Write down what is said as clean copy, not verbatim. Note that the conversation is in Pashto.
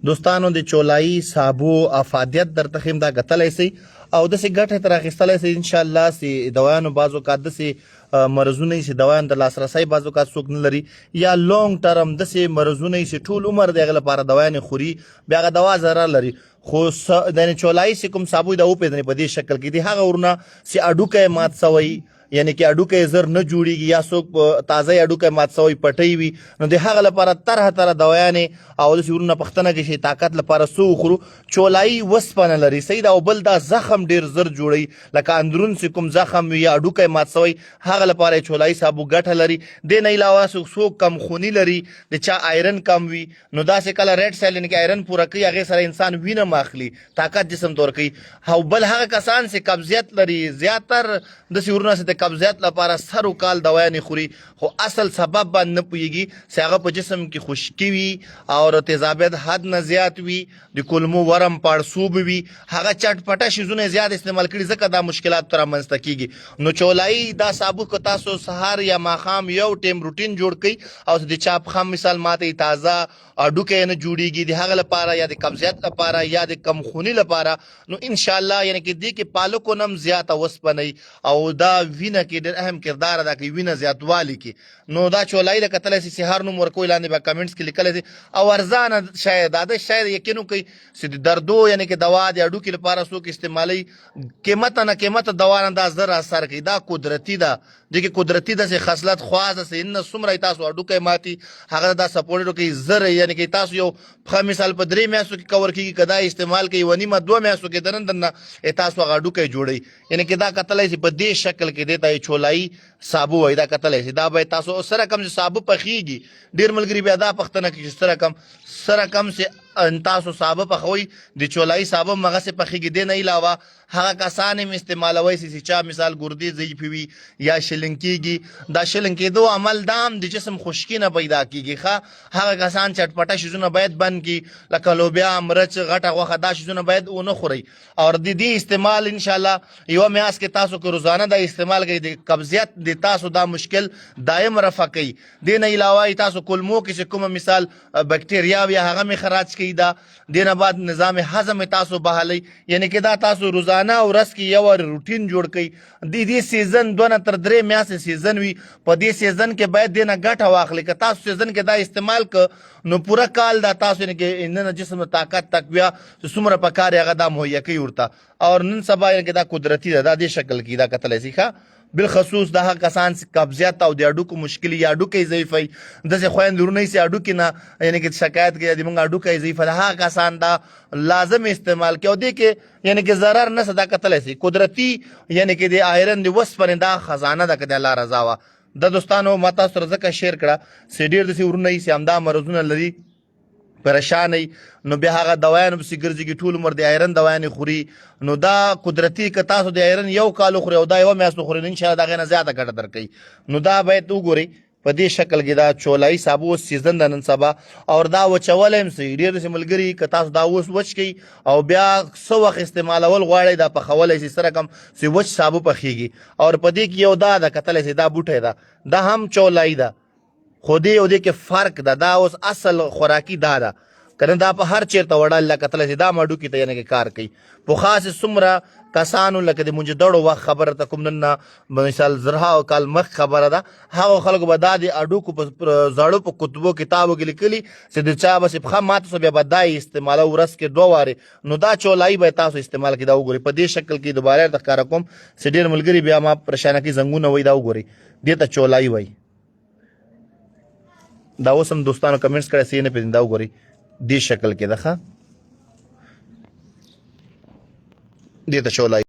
دوستانو د چولایي صابو افادیت درته ښیم دا کتلی سئ او داسې ګټې ترې اخیستلی سئ انشاءالله چې دوايانو بعض اوقات داسې مرضونه چې دوايانو ته لاسرسی بعض اوقات څوک نه لري یا لونګ ټرم داسې مرضونه چې ټول عمر د هغې لپاره دوايانې خوري بیا هغه دوا ضرر لري خو د چولایي چې کوم صابو دا وپېژنې په دې شکل کې دي هغه ورونه چې هډوکی مات سوی یعنی کې هډوکی زر نه جوړیږي یا څوک په تازه هډوکی مات سوی پټی وي نو د هغه لپاره طرح دوايانې او داسې ورونه پوښتنه کې چې طاقت لپاره څه وخورو چولایي وسپنه لري صحیح ده او بل دا زخم ډېر زر جوړوي لکه اندرون چې کوم زخم وي یا هډوکی مات سوی هغه لپاره چولایي صابو ګټه لري دې نه علاوه څوک کم خوني لري د چا آیرن کم وي نو داسې کله ریډ سیل یعنې کې آیرن پوره کوي هغې سره انسان وینه ماخلي طاقت جسم ته ورکوي او بل هغه کسان چې قبضیت لري زیاتر داسې ورونه چې د قبضیت لپاره سر وکال دوايانې خوري خو اصل سبب باندې نه پوهېږي چې هغه په جسم کې خشکي وي او تیزابیت حد نه زیات وي د کولمو ورم پاړسوب وي هغه چټپټه شیزونه زیات استعمال کړي ځکه دا مشکلات ته رامنځته کېږي نو چولایي دا صابو که تاسو سهار یا ماښام یو ټیم روټین جوړ کړئ او د چا پښه مثال ماته تازه هډوکی نه جوړیږي د هغه لپاره یا د قبضیت لپاره یا د کمخوني لپاره نو انشاءالله یعنی کې دې کې پالکو نه هم زیاته وسپنئ او دا وینه کې ډېر اهم کردار ادا کوي وینه زیاتوالي کې نو دا چولایي له کتلی سي هر نوم ورکوئ لاندې به کمنټس کې لیکلی سي او ارزانه شاید دا شاید یقین وکړئ چې د دردو یعنی کې دوا د هډوکي لپاره څوک استعمالوي قیمته نه قیمته دوا نه دا زر اثر کوي دا قدرتي ده دې کې قدرتي داسې خصلت خواص ده چې نه څومره تاسو هډوکی ماتي هغه دا سپورټ کوي زر یعنی کې تاسو یو پښه مثال په 3 میاشتو کې کور کېږي که دا استعمال کوي 1 نیمه 2 میاشتو کې دنن دننه تاسو هغه هډوکی جوړوي یعنی کې دا کتلی سي په دې شکل کې دی ته چولایي صابو وایي دا کتلی سي دا به تاسو سره کم چې صابو پخېږي ډېر ملګري بیا دا پوښتنه کوي چې سره کم چې تاسو صابه پخوئ د چولایي صابه هم هغسې پخېږي دې نه علاوه هغه کسان هم استعمالوی چې چا مثال ګردې ضعیفې وي یا شلنګ کېږي دا شلنګ کېدو عمل دا هم د جسم خشکي نه پیدا کېږي ښه هغه کسان چټپټه شیزونه باید بند کړي لکه لوبیا مرچ غټه غوښه دا شیزونه باید ونه خورئ او د دې استعمال انشاءالله یوه میاشت کې تاسو که روزانه دا استعمال کوئ د قبضیت د تاسو دا مشکل دایم رفع کوي دې نه علاوه تاسو کولمو کې چې کومه مثال بکټریا وي هغه مې خراج کوي دا دې نه بعد نظام هضم تاسو بحالوي یعنی کې دا تاسو روزانه او ورځ کې یو روټین جوړ کړئ د دې سیزن 2 نه تر 3 میاشتې سیزن وي په دې سیزن کې باید دې نه ګټه واخلئ که تاسو سیزن کې دا استعمال که نو پوره کال دا تاسو یعنې کې نن جسم طاقت تقویه څومره پکار هغه دا مهیا کوي ورته او نن سبا یعنې کې دا قدرتي ده دا دې شکل کې دا کتلی سي ښه بالخصوص دا هغه کسان چې قبضیت او د هډوکو مشکل یا هډوکی ضعیفوي داسې خویندې ورونه یې چې هډوکي نه یعنې کې شکایت کوي د موږ هډوکی ضعیفه ده هغه کسان دا لازم استعمال کوي او دې کې یعنې کې ضرر نه څه دا کتلی سي قدرتي یعنې کې د آیرن د وسپنې دا خزانه ده که د الله رضا وه د دوستانو ما تاسو سره ځکه شیر کړه چې ډېر داسې ورونه یي چې همدا مرضونه لري پریشان نو بیا هغه دوايانو پسې ګرځېږي ټول عمر د آیرن دوايانې خوري نو دا قدرتي که تاسو د آیرن یو کال وخورئ او دا یوه میاشت وخورئ نو انشاءالله د هغې نه زیاته ګټه درکوي نو دا باید وګورئ په دې شکل کې دا چولایي صابو اوس سیزن ده نن سبا او دا وچولی هم صحیح ډېر داسې ملګري که تاسو دا اوس وچ کړئ او بیا څه وخت استعمالول غواړئ دا پخولی شي سره کم چې وچ صابو پخېږي او په دې کې یو دا ده کتلی شي دا بوټی ده دا هم چولایي ده خو دې او دې کې فرق ده دا اوس اصل خوراکي دا ده که نه دا په هر چېرته وړه الله کتلی شي دا هم هډوکي ته یعنې کې کار کوي پخوا چې څومره کسانو لکه د منجدړو وخت خبره ته کوم نن نه مثال زرهاو کال مخ خبره ده هغو خلکو به دا د هډوکو په زړو په کتبو کتابو کې لیکلي چې د چا بسې پښه ماته سو بیا به دا یې استعمالو ورځ کې 2 وارې نو دا چولایي به تاسو استعمال کړئ دا وګورئ په دې شکل کې دوباره درته ښکاره کوم چې ډېر ملګري بیا ما پریشانه کوي زنګونه وایي دا وګورئ دې ته چولایي وایي دا اوس هم دوستانو کمنټس کړی چې یې نه پېژني دا وګورئ دې شکل کې ده ښه دې ته چولایي